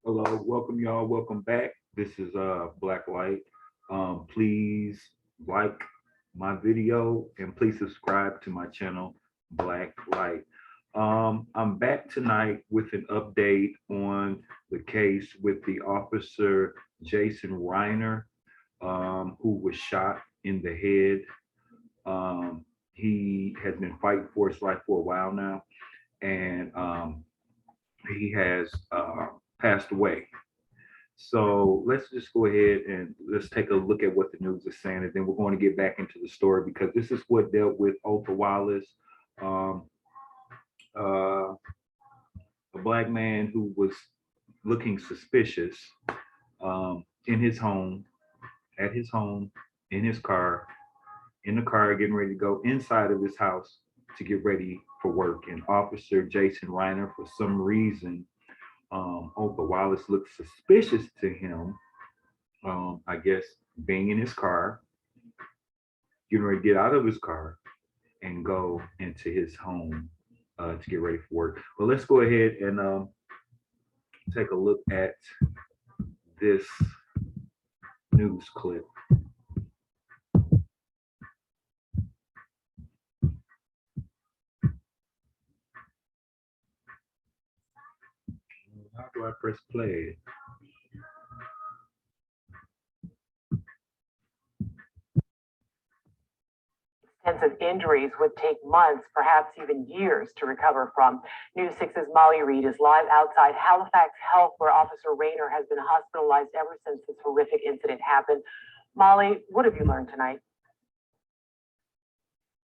Hello, welcome y'all. Welcome back. This is Black Light. Please like my video and please subscribe to my channel, Black Light. I'm back tonight with an update on the case with the officer Jason Reiner, who was shot in the head. He has been fighting for his life for a while now, and he has passed away. So let's just go ahead and let's take a look at what the news is saying, and then we're going to get back into the story because this is what dealt with Otha Wallace, um, uh, a black man who was looking suspicious in his home, at his home, in his car, in the car, getting ready to go inside of his house to get ready for work. And Officer Jason Reiner, for some reason, Otha Wallace looked suspicious to him. I guess being in his car, getting ready to get out of his car and go into his home to get ready for work. Well, let's go ahead and take a look at this news clip. How do I press play? Extensive injuries would take months, perhaps even years, to recover from. News 6's Molly Reed is live outside Halifax Health, where Officer Rayner has been hospitalized ever since this horrific incident happened. Molly, what have you learned tonight?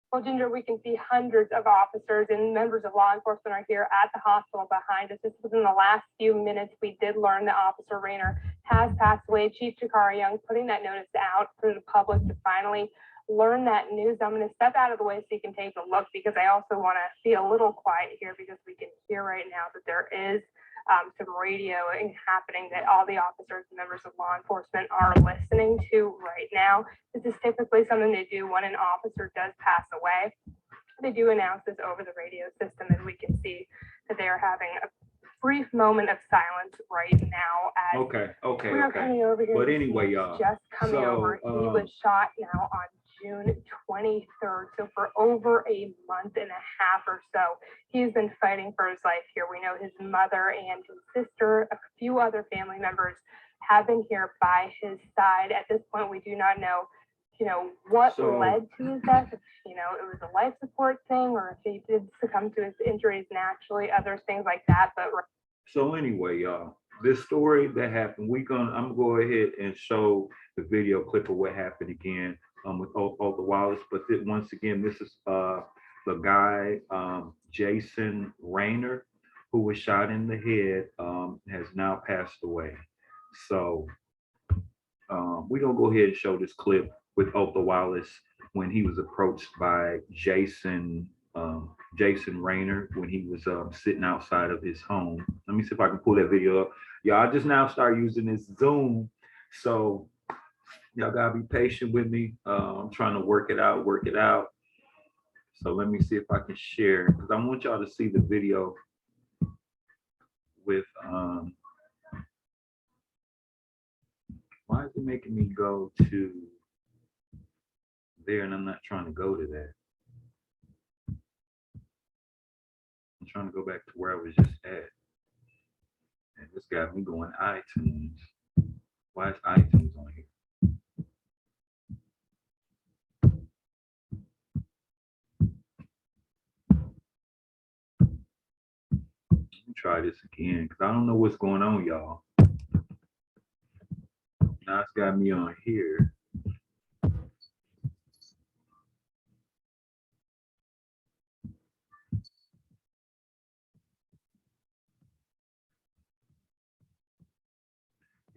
Well, Ginger, we can see hundreds of officers and members of law enforcement are here at the hospital behind us. Just within the last few minutes, we did learn that Officer Rayner has passed away. Chief Jakari Young putting that notice out for the public to finally learn that news. I'm going to step out of the way so you can take a look, because I also want to be a little quiet here, because we can hear right now that there is some radioing happening that all the officers and members of law enforcement are listening to right now. This is typically something they do when an officer does pass away. They do announce this over the radio system, and we can see that they are having a brief moment of silence right now as we are coming over here. But anyway, y'all, just coming over. He was shot now on June 23rd. So for over a month and a half or so, he's been fighting for his life here. We know his mother and his sister, a few other family members have been here by his side. At this point, we do not know, what led to his death. If, it was a life support thing, or if he did succumb to his injuries naturally, other things like that. But so anyway, y'all, this story that happened, I'm gonna go ahead and show the video clip of what happened again with Otha Wallace. But once again, this is the guy, Jason Reiner, who was shot in the head, has now passed away. So we're gonna go ahead and show this clip with Otha Wallace when he was approached by Jason Reiner when he was sitting outside of his home. Let me see if I can pull that video up. Y'all, I just now start using this Zoom, so y'all gotta be patient with me. I'm trying to work it out. So let me see if I can share, because I want y'all to see the video with why is it making me go to there and I'm not trying to go to that. I'm trying to go back to where I was just at. And this got me going iTunes. Why is iTunes on here? Let me try this again, because I don't know what's going on, y'all. Now it's got me on here.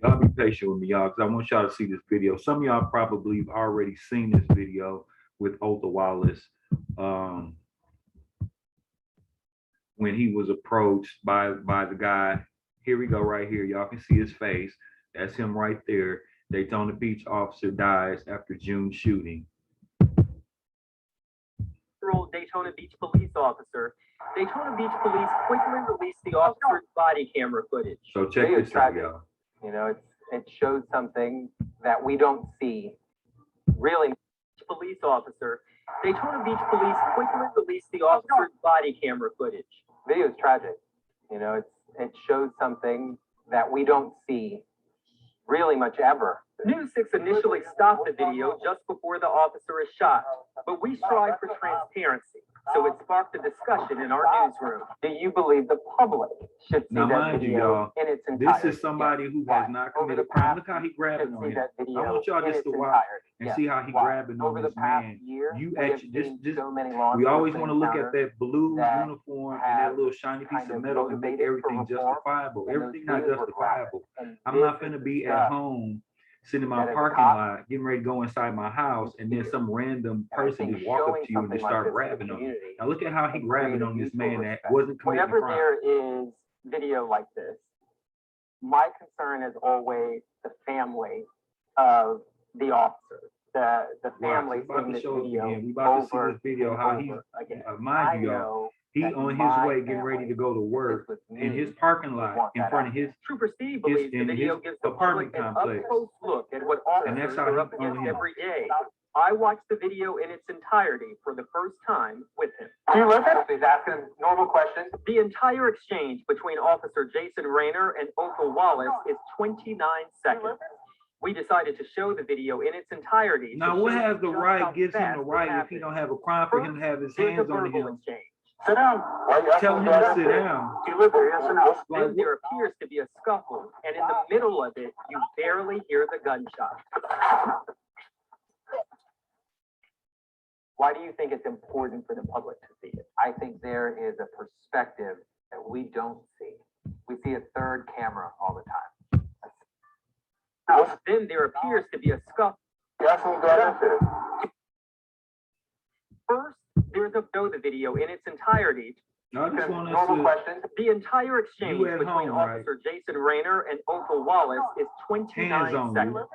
Y'all be patient with me, y'all, because I want y'all to see this video. Some of y'all probably have already seen this video with Otha Wallace when he was approached by the guy. Here we go right here. Y'all can see his face. That's him right there. Daytona Beach officer dies after June shooting. Daytona Beach police officer Daytona Beach police quickly released the officer's body camera footage. So check Video this out, tragic. y'all. You know, it shows something that we don't see. Really, Police officer. Daytona Beach police quickly released the officer's body camera footage. video is tragic. You know, it shows something that we don't see really much ever. News 6 initially stopped the video just before the officer is shot, but we strive for transparency, so it sparked a discussion in our newsroom. Do you believe the public should see Now, that mind you, video y'all, in its entirety? This is somebody who Why? has not Over committed the a crime. past Look how he should grabbing on see him. that video I want y'all in just its to watch entirety. and Yes. see how he Why? grabbing on Over the this past man. year, You we have actually just seen so many law we always want to enforcement look at encounters that blue that uniform and have that little shiny piece kind of of metal and make motivated everything for reform, justifiable. and those Everything not videos were justifiable. and I'm this not is gonna the be at stuff home sitting in my that as a parking cop, lot, getting ready to go inside my house, and then some random and I person think just walk up showing to you and something just like start this in the grabbing on you. community Now look at how he can grabbing create a on this mutual man that respect. wasn't committing a Whenever crime. there is video like this, my concern is always the family of the officer, the Watch, family we about seeing to this show us video again. We about to see over this video and how he, over again. mind you, I y'all, know he that on his my way getting ready to family, go to if work this was in me, his parking would lot want in that front out. of his, Trooper Steve believes the in video his gives the apartment public an complex. up-close look at what And that's officers how are he up against on him. every day. I watched the video in its entirety for the first time with him. Do you listen? He's asking normal questions. The entire exchange between Officer Jason Rayner and Othel Wallace is 29 seconds. We decided to show the video in its entirety. to Now what show has you the just how right, gives him fast the it right if he happened. don't have a crime for him to have his There's a hands on verbal him, exchange. Sit down. Why are you tell him to sit down. Do you live there? Yes or no? Like, Then there appears to be a scuffle, and in the middle of it, you barely hear the gunshot. Why do you think it's important for the public to see it? I think there is a perspective that we don't see. We see a third camera all the time. Then there appears to be a scuffle. That's what we got into. First, there's a show the video in its entirety. No, I just want Normal us to, questions. The entire exchange You at between home, right? Officer Jason Rayner and Othel Wallace is 29 Hands on seconds. you.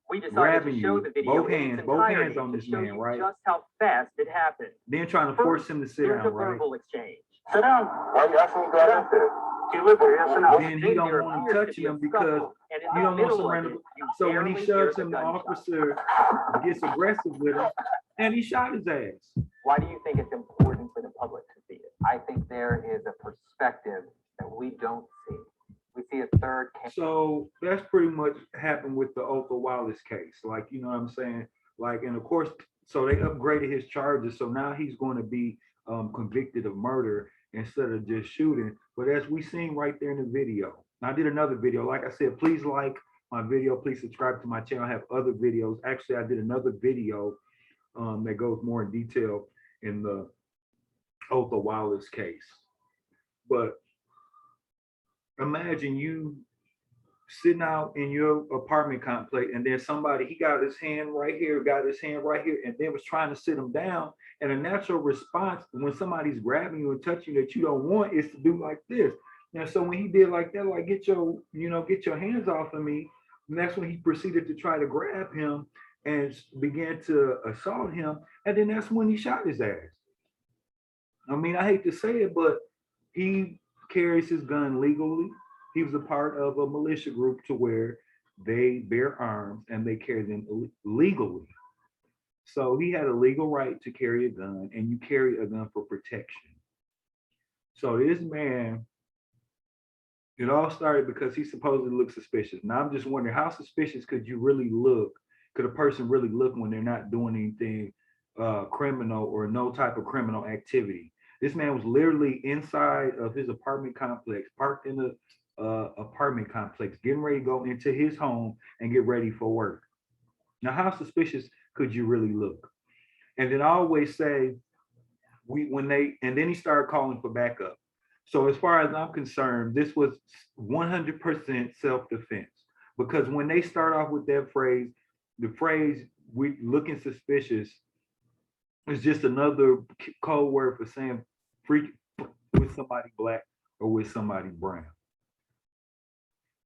We decided Grabbing to show you, the video both in hands, its both entirety hands on to this show man, you right? just how fast it happened. then trying to force him to sit There's a down, right? verbal exchange. Sit down. Why are you asking what we got into? Do you live there? Yes or no? Then he Then don't there want him appears to touching be a him because scuffle, and in you the don't want middle some of random. it, you So when he barely shoves hear him, the gunshot. officer gets aggressive with him, and he shot his ass. Why do you think it's important for the public to see it? I think there is a perspective that we don't see. We see a third camera. So that's pretty much happened with the Othel Wallace case. Like, you know what I'm saying? Like, and of course, so they upgraded his charges. So now he's going to be convicted of murder instead of just shooting. But as we seen right there in the video, I did another video. Like I said, please like my video. Please subscribe to my channel. I have other videos. Actually, I did another video that goes more in detail in the Othel Wallace case. But imagine you sitting out in your apartment complex and then somebody, he got his hand right here, and then was trying to sit him down. And a natural response when somebody's grabbing you and touching you that you don't want is to do like this. And so when he did like that, like get your hands off of me, and that's when he proceeded to try to grab him and began to assault him. And then that's when he shot his ass. I mean, I hate to say it, but he carries his gun legally. He was a part of a militia group to where they bear arms and they carry them legally. So he had a legal right to carry a gun, and you carry a gun for protection. So this man, it all started because he supposedly looked suspicious. Now I'm just wondering, how suspicious could you really look? Could a person really look when they're not doing anything criminal or no type of criminal activity? This man was literally inside of his apartment complex, parked in the apartment complex, getting ready to go into his home and get ready for work. Now, how suspicious could you really look? And then I always say, and then he started calling for backup. So as far as I'm concerned, this was 100% self-defense, because when they start off with that phrase, the phrase "we looking suspicious" is just another code word for saying freak with somebody black or with somebody brown.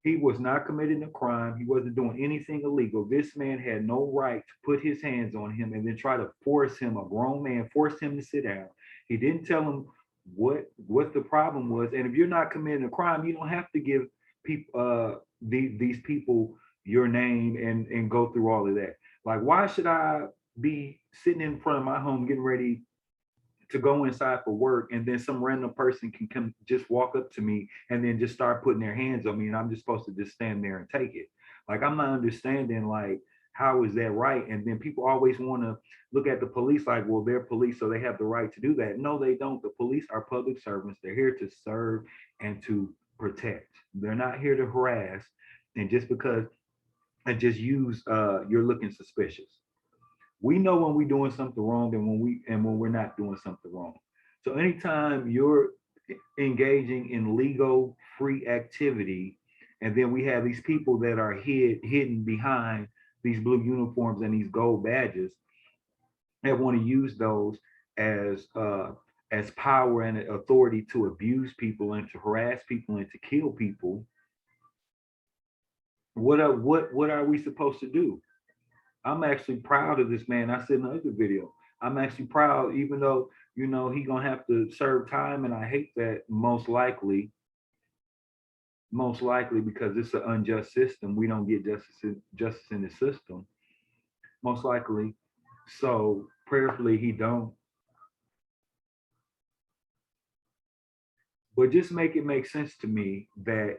He was not committing a crime. He wasn't doing anything illegal. This man had no right to put his hands on him and then try to force him, a grown man, force him to sit down. He didn't tell him what the problem was. And if you're not committing a crime, you don't have to give people these people your name and go through all of that. Like, why should I be sitting in front of my home getting ready to go inside for work, and then some random person can come just walk up to me and then just start putting their hands on me, and I'm just supposed to just stand there and take it? Like, I'm not understanding, like, how is that right? And then people always want to look at the police like, well, they're police, so they have the right to do that. No, they don't. The police are public servants. They're here to serve and to protect. They're not here to harass. And just because and just use you're looking suspicious. We know when we're doing something wrong and when we're not doing something wrong. So anytime you're engaging in legal free activity, and then we have these people that are hidden behind these blue uniforms and these gold badges that want to use those as power and authority to abuse people and to harass people and to kill people, what are we supposed to do? I'm actually proud of this man. I said in the other video, I'm actually proud, even though, he gonna have to serve time, and I hate that most likely because it's an unjust system. We don't get justice in the system, most likely. So prayerfully he don't. But just make it make sense to me that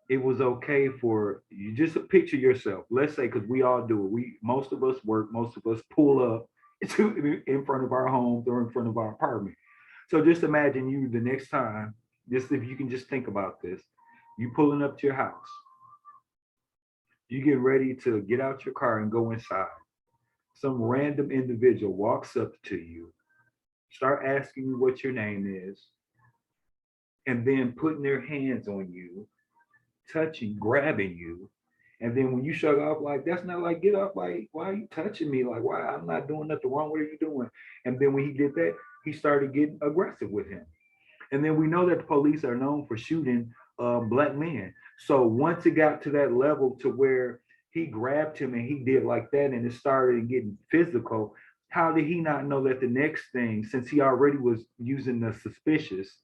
it was okay for you. Just picture yourself. Let's say, because we all do it. Most of us work. Most of us pull up in front of our homes or in front of our apartment. So just imagine you the next time. Just if you can just think about this, you pulling up to your house. You get ready to get out your car and go inside. Some random individual walks up to you, start asking you what your name is, and then putting their hands on you, touching, grabbing you. And then when you shut off, like, that's not like, get up, like, why are you touching me? Like, why? I'm not doing nothing wrong. What are you doing? And then when he did that, he started getting aggressive with him. And then we know that the police are known for shooting Black men. So once it got to that level to where he grabbed him and he did like that and it started getting physical, how did he not know that the next thing, since he already was using the suspicious,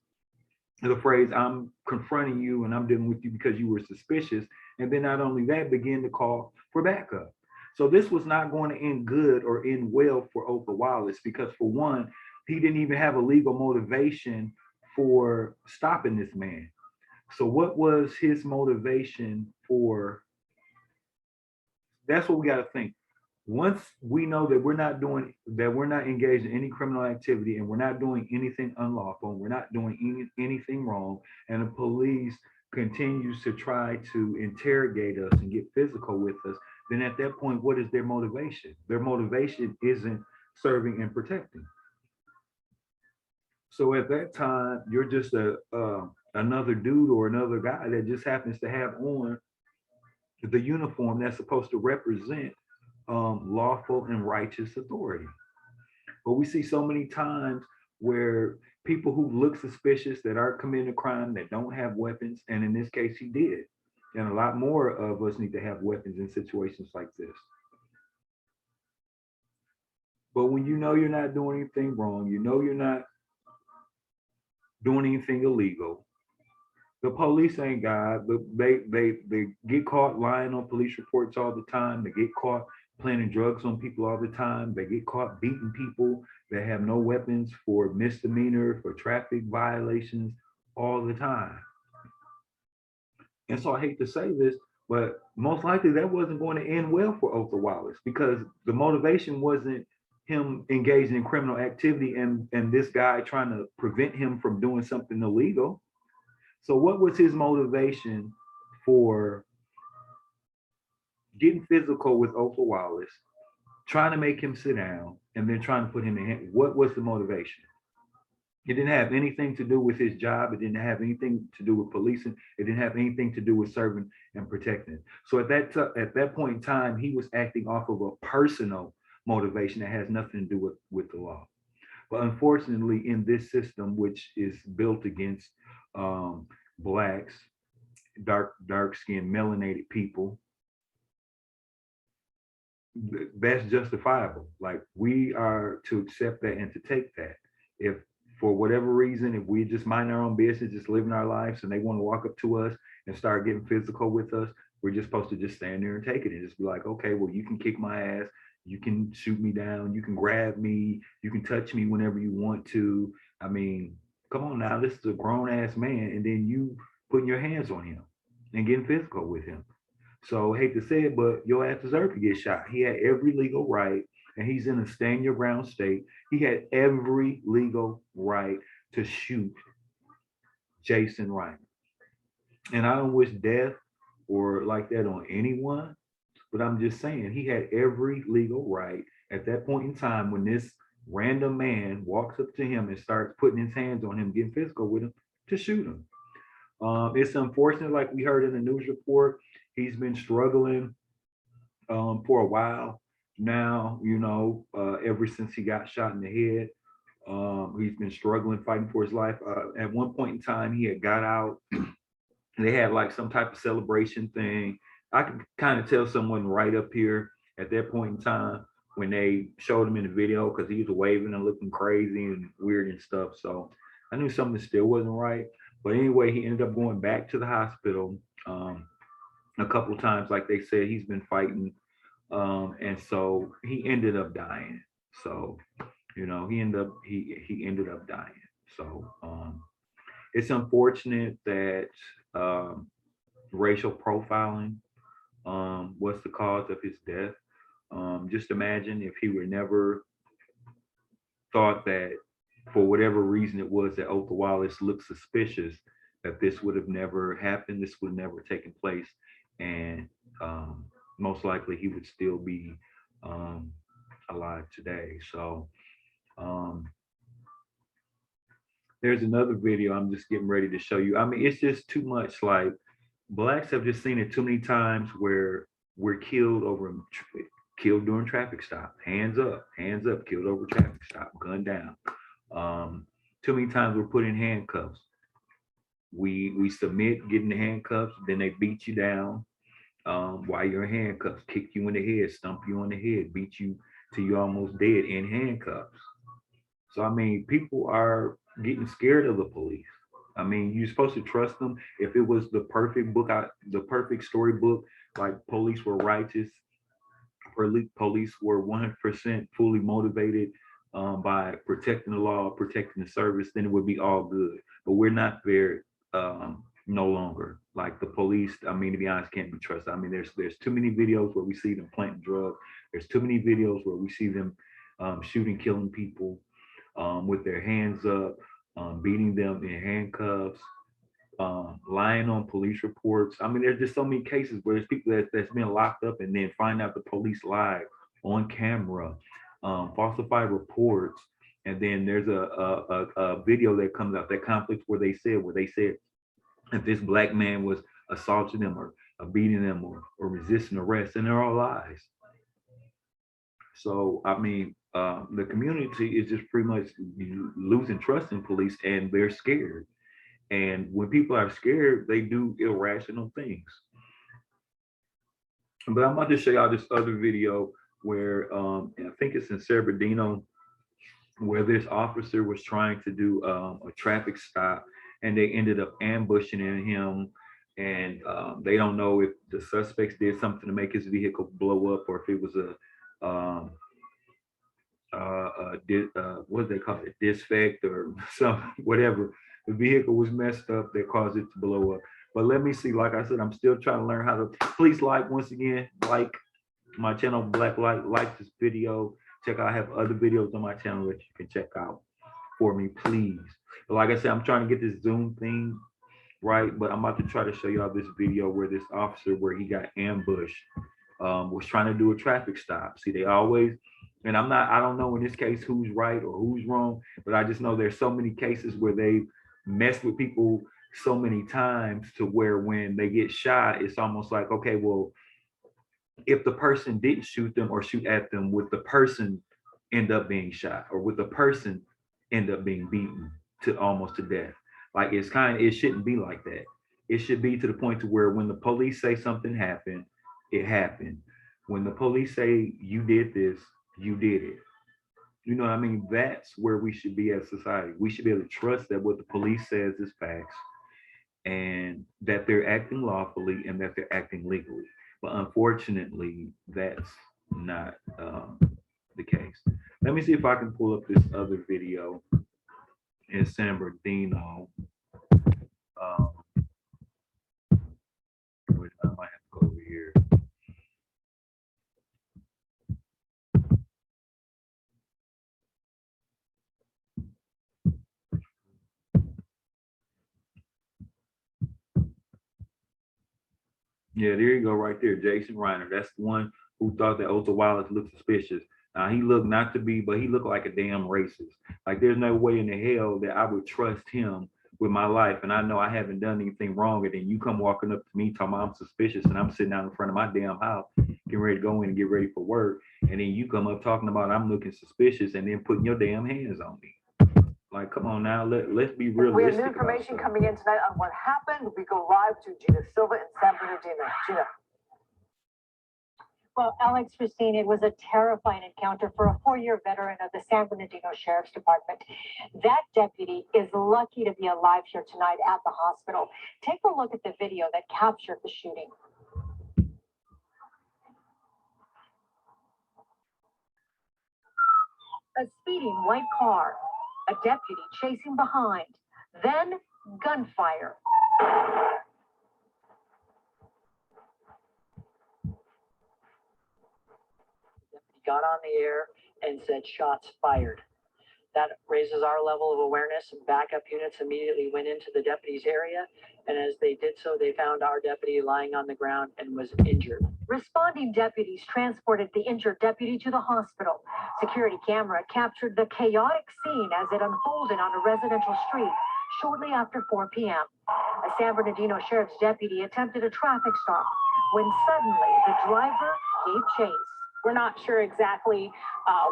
the phrase, I'm confronting you and I'm dealing with you because you were suspicious. And then not only that, begin to call for backup. So this was not going to end good or end well for Oprah Wallace, because for one, he didn't even have a legal motivation for stopping this man. So what was his motivation for? That's what we got to think. Once we know that we're not engaged in any criminal activity and we're not doing anything unlawful, and we're not doing anything wrong, and the police continues to try to interrogate us and get physical with us, then at that point, what is their motivation? Their motivation isn't serving and protecting. So at that time, you're just another dude or another guy that just happens to have on the uniform that's supposed to represent lawful and righteous authority. But we see so many times where people who look suspicious, that are committing a crime, that don't have weapons, and in this case he did. And a lot more of us need to have weapons in situations like this. But when you know you're not doing anything wrong, you know you're not doing anything illegal, the police ain't God. They get caught lying on police reports all the time. They get caught planting drugs on people all the time. They get caught beating people that have no weapons for misdemeanor, for traffic violations all the time. And so I hate to say this, but most likely that wasn't going to end well for Oprah Wallace, because the motivation wasn't him engaging in criminal activity and this guy trying to prevent him from doing something illegal. So what was his motivation for getting physical with Oprah Wallace, trying to make him sit down, and then trying to put him in hand? What was the motivation? It didn't have anything to do with his job. It didn't have anything to do with policing. It didn't have anything to do with serving and protecting. So at that point in time, he was acting off of a personal motivation that has nothing to do with the law. But unfortunately, in this system, which is built against Blacks, dark-skinned, melanated people, that's justifiable. Like, we are to accept that and to take that. If for whatever reason, if we just mind our own business, just living our lives, and they want to walk up to us and start getting physical with us, we're just supposed to just stand there and take it and just be like, okay, well, you can kick my ass, you can shoot me down, you can grab me, you can touch me whenever you want to. I mean, come on now, this is a grown ass man, and then you putting your hands on him and getting physical with him. So hate to say it, but your ass deserved to get shot. He had every legal right, and he's in a stand your ground state. He had every legal right to shoot Jason Reiner. And I don't wish death or like that on anyone, but I'm just saying he had every legal right at that point in time when this random man walks up to him and starts putting his hands on him, getting physical with him, to shoot him. It's unfortunate, like we heard in the news report, he's been struggling for a while now, ever since he got shot in the head. He's been struggling, fighting for his life. At one point in time, he had got out. They had like some type of celebration thing. I could kind of tell someone right up here at that point in time when they showed him in the video, because he was waving and looking crazy and weird and stuff. So I knew something still wasn't right. But anyway, he ended up going back to the hospital a couple times. Like they said, he's been fighting. And so he ended up dying. So, he ended up dying. So it's unfortunate that racial profiling was the cause of his death. Just imagine if he were never thought that, for whatever reason it was, that Otha Wallace looked suspicious, that this would have never happened, this would have never taken place, and most likely he would still be alive today. So there's another video I'm just getting ready to show you. I mean, it's just too much. Like, blacks have just seen it too many times where we're killed during traffic stop. Hands up, killed over traffic stop, gunned down. Too many times we're put in handcuffs. We submit, get in the handcuffs, then they beat you down while you're in handcuffs, kick you in the head, stump you on the head, beat you till you're almost dead in handcuffs. So I mean, people are getting scared of the police. I mean, you're supposed to trust them. If it was the perfect book, the perfect storybook, like police were righteous, police were 100% fully motivated by protecting the law, protecting the service, then it would be all good. But we're not there no longer. Like the police, I mean, to be honest, can't be trusted. I mean, there's too many videos where we see them planting drugs. There's too many videos where we see them shooting, killing people with their hands up, beating them in handcuffs, lying on police reports. I mean, there's just so many cases where there's people that's been locked up and then find out the police lied on camera, falsify reports. And then there's a video that comes out that conflicts where they said if this black man was assaulting them or beating them or resisting arrest, and they're all lies. So, I mean, the community is just pretty much losing trust in police, and they're scared. And when people are scared, they do irrational things. But I'm about to show y'all this other video where I think it's in San Bernardino, where this officer was trying to do a traffic stop, and they ended up ambushing him. And they don't know if the suspects did something to make his vehicle blow up, or if it was what do they call it, disfect or something, whatever. The vehicle was messed up that caused it to blow up. But let me see, like I said, I'm still trying to learn how to, please like, once again, like my channel, Black Light, like this video. Check out, I have other videos on my channel that you can check out for me, please. But like I said, I'm trying to get this Zoom thing right, but I'm about to try to show y'all this video where this officer, where he got ambushed, was trying to do a traffic stop. See, they always, and I don't know in this case who's right or who's wrong, but I just know there's so many cases where they mess with people so many times to where when they get shot, it's almost like, okay, well, if the person didn't shoot them or shoot at them, would the person end up being shot, or would the person end up being beaten to almost to death? Like, it shouldn't be like that. It should be to the point to where when the police say something happened, it happened. When the police say you did this, you did it. You know what I mean? That's where we should be as society. We should be able to trust that what the police says is facts and that they're acting lawfully and that they're acting legally. But unfortunately, that's not the case. Let me see if I can pull up this other video in San Bernardino. Wait, I might have to go over here. Yeah, there you go, right there, Jason Reiner. That's the one who thought that Otto Wallace looked suspicious. Now he looked not to be, but he looked like a damn racist. Like there's no way in the hell that I would trust him with my life, and I know I haven't done anything wrong. And then you come walking up to me talking about I'm suspicious, and I'm sitting down in front of my damn house, getting ready to go in and get ready for work, and then you come up talking about I'm looking suspicious, and then putting your damn hands on me. Like, come on now, let's be realistic. We have new about information stuff. coming in tonight on what happened. We go live to Gina Silva in San Bernardino. Gina. Well, Alex Christine, it was a terrifying encounter for a 4-year veteran of the San Bernardino Sheriff's Department. That deputy is lucky to be alive here tonight at the hospital. Take a look at the video that captured the shooting. A speeding white car, a deputy chasing behind, then gunfire. Got on the air and said shots fired. That raises our level of awareness. Backup units immediately went into the deputy's area, and as they did so, they found our deputy lying on the ground and was injured. Responding deputies transported the injured deputy to the hospital. Security camera captured the chaotic scene as it unfolded on a residential street shortly after 4 p.m. A San Bernardino Sheriff's deputy attempted a traffic stop when suddenly the driver gave chase. We're not sure exactly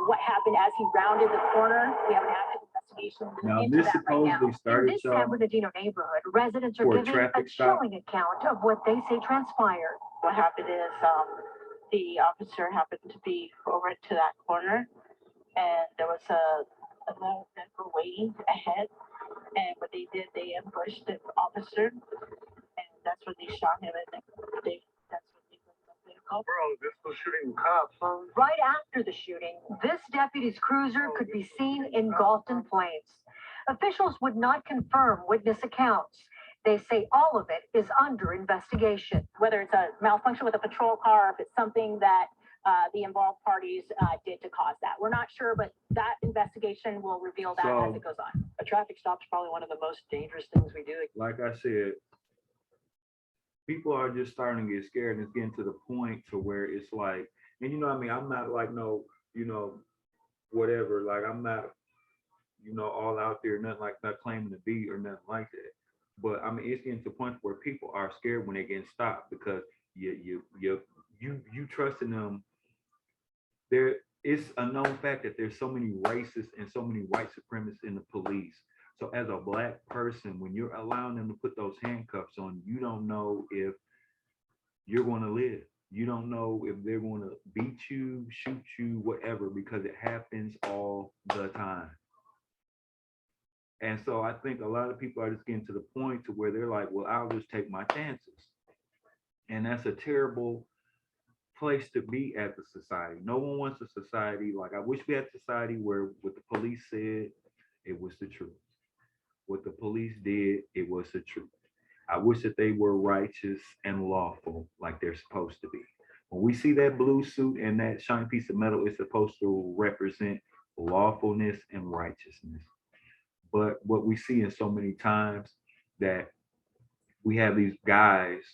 what happened as he rounded the corner. We have an active investigation Now, into this that right now. supposedly In started, this San y'all, Bernardino neighborhood, residents are for a giving a traffic stop. chilling account of what they say transpired. What happened is the officer happened to be over to that corner, and there was another vehicle waiting ahead. And what they did, they ambushed the officer, and that's when they shot him. And that's when they put the vehicle. Bro, this was shooting cops, huh? Right after the shooting, this deputy's cruiser could be seen engulfed in flames. Officials would not confirm witness accounts. They say all of it is under investigation. Whether it's a malfunction with a patrol car, if it's something that the involved parties did to cause that. We're not sure, but that investigation will reveal that as it goes on. A traffic stop is probably one of the most dangerous things we do. Like I said, people are just starting to get scared, and it's getting to the point to where it's like, and you know what I mean, I'm not like no, you know, whatever, like I'm not, you know, all out there, nothing like not claiming to be or nothing like that. But I mean, it's getting to the point where people are scared when they're getting stopped because you trusting them. There is a known fact that there's so many racists and so many white supremacists in the police. So as a black person, when you're allowing them to put those handcuffs on, you don't know if you're going to live. You don't know if they're going to beat you, shoot you, whatever, because it happens all the time. And so I think a lot of people are just getting to the point to where they're like, well, I'll just take my chances. And that's a terrible place to be at the society. No one wants a society like, I wish we had a society where what the police said, it was the truth. What the police did, it was the truth. I wish that they were righteous and lawful like they're supposed to be. When we see that blue suit and that shiny piece of metal, it's supposed to represent lawfulness and righteousness. But what we see in so many times that we have these guys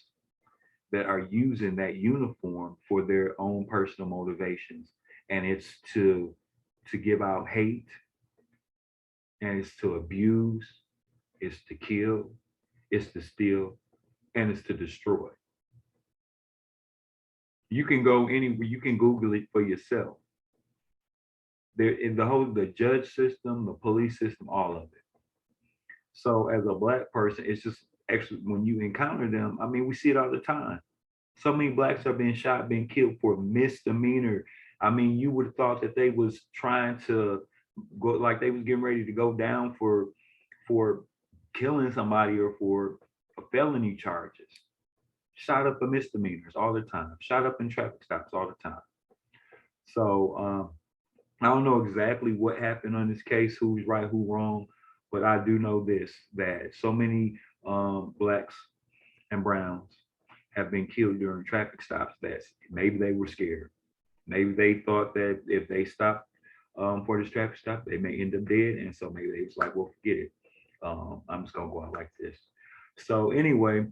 that are using that uniform for their own personal motivations. And it's to give out hate, and it's to abuse, it's to kill, it's to steal, and it's to destroy. You can go anywhere, you can Google it for yourself. There in the judge system, the police system, all of it. So as a black person, it's just actually when you encounter them, I mean, we see it all the time. So many blacks are being shot, being killed for misdemeanor I mean, you would have thought that they was trying to go, like they was getting ready to go down for killing somebody or for felony charges. Shot up for misdemeanors all the time. Shot up in traffic stops all the time. So I don't know exactly what happened on this case, who's right, who wrong, but I do know this, that so many blacks and browns have been killed during traffic stops that maybe they were scared. Maybe they thought that if they stopped for this traffic stop, they may end up dead. And so maybe they was like, well, forget it. I'm just gonna go out like this. So anyway,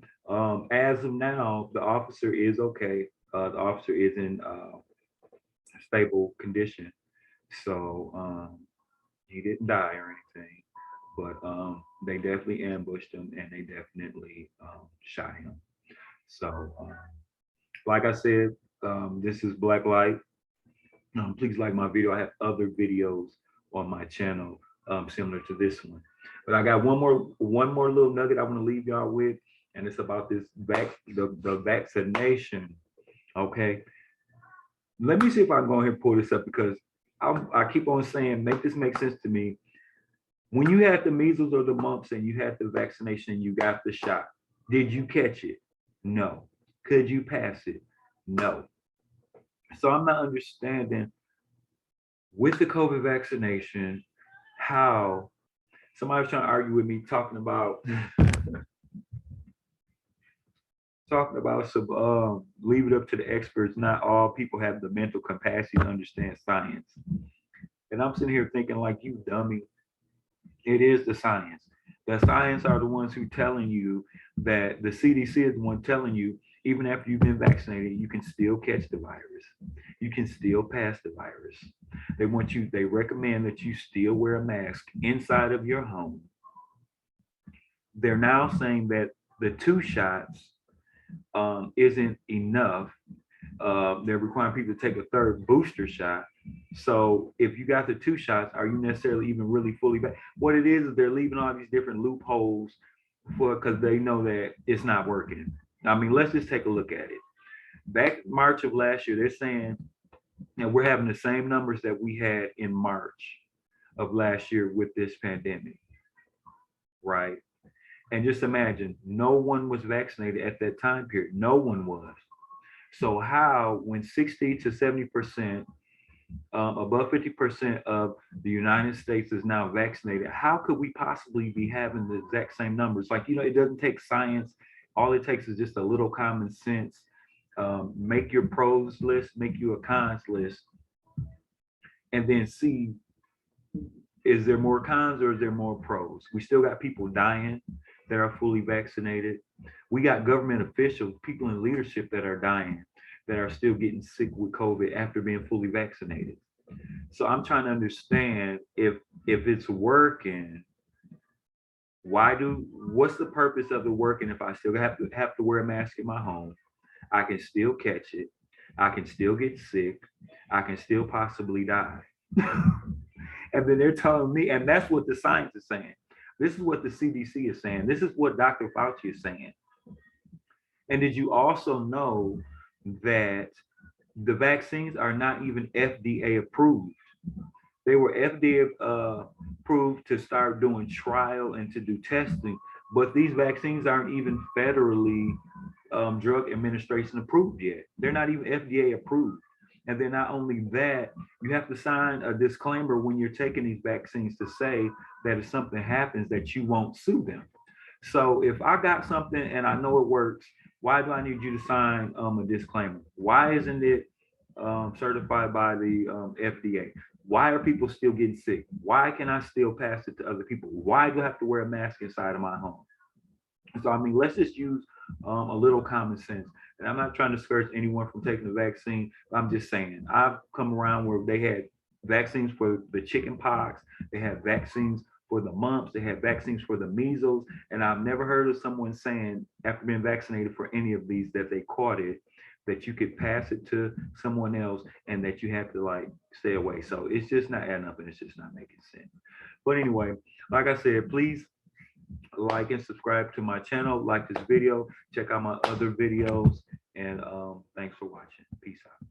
as of now, the officer is okay. The officer is in stable condition. So he didn't die or anything, but they definitely ambushed him and they definitely shot him. So like I said, this is Black Light. Please like my video. I have other videos on my channel similar to this one. But I got one more little nugget I want to leave y'all with, and it's about this the vaccination. Okay. Let me see if I can go ahead and pull this up, because I keep on saying, make this make sense to me. When you had the measles or the mumps and you had the vaccination, you got the shot. Did you catch it? No. Could you pass it? No. So I'm not understanding with the COVID vaccination, how somebody was trying to argue with me, talking about some leave it up to the experts. Not all people have the mental capacity to understand science. And I'm sitting here thinking, like, you dummy, it is the science. The science are the ones who telling you that the CDC is the one telling you, even after you've been vaccinated, you can still catch the virus. You can still pass the virus. They recommend that you still wear a mask inside of your home. They're now saying that the 2 shots isn't enough. They're requiring people to take a 3rd booster shot. So if you got the 2 shots, are you necessarily even really fully back? What it is they're leaving all these different loopholes because they know that it's not working. I mean, let's just take a look at it. Back March of last year, they're saying that we're having the same numbers that we had in March of last year with this pandemic, right? And just imagine, no one was vaccinated at that time period. No one was. So how, when 60 to 70%, above 50% of the United States is now vaccinated, how could we possibly be having the exact same numbers? Like, you know, it doesn't take science. All it takes is just a little common sense. Make your pros list, make you a cons list, and then see, is there more cons or is there more pros? We still got people dying that are fully vaccinated. We got government officials, people in leadership that are dying, that are still getting sick with COVID after being fully vaccinated. So I'm trying to understand, if it's working, what's the purpose of the working if I still have to wear a mask in my home? I can still catch it. I can still get sick. I can still possibly die. And then they're telling me, and that's what the science is saying. This is what the CDC is saying. This is what Dr. Fauci is saying. And did you also know that the vaccines are not even FDA approved? They were FDA approved to start doing trial and to do testing, but these vaccines aren't even federally Drug Administration approved yet. They're not even FDA approved. And then not only that, you have to sign a disclaimer when you're taking these vaccines to say that if something happens that you won't sue them. So if I got something and I know it works, why do I need you to sign a disclaimer? Why isn't it certified by the FDA? Why are people still getting sick? Why can I still pass it to other people? Why do I have to wear a mask inside of my home? So, I mean, let's just use a little common sense. And I'm not trying to discourage anyone from taking the vaccine. I'm just saying, I've come around where they had vaccines for the chicken pox, they had vaccines for the mumps, they had vaccines for the measles, and I've never heard of someone saying after being vaccinated for any of these that they caught it, that you could pass it to someone else and that you have to like stay away. So it's just not adding up and it's just not making sense. But anyway, like I said, please like and subscribe to my channel, like this video, check out my other videos, and thanks for watching. Peace out.